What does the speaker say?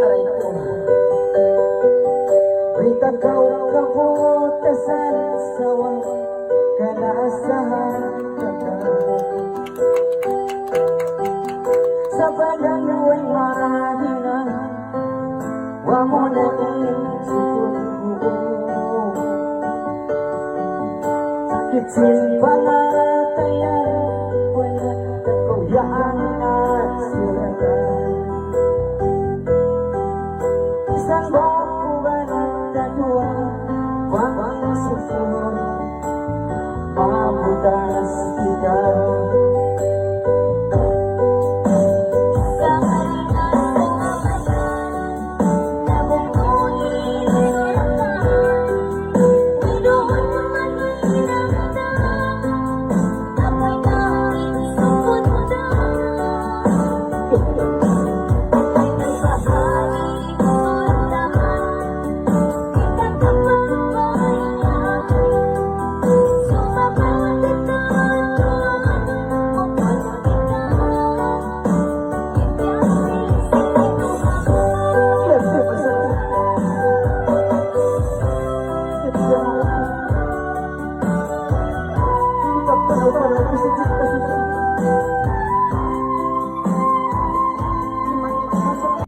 aray ko. Wita kau kabutasan sawa kanasahan sa pagano'y mahina wa mo na sukul ko sakit sinpangatayan wala kakuyaan at silatan isang bakuan kadua wang sukul mabutas ikaw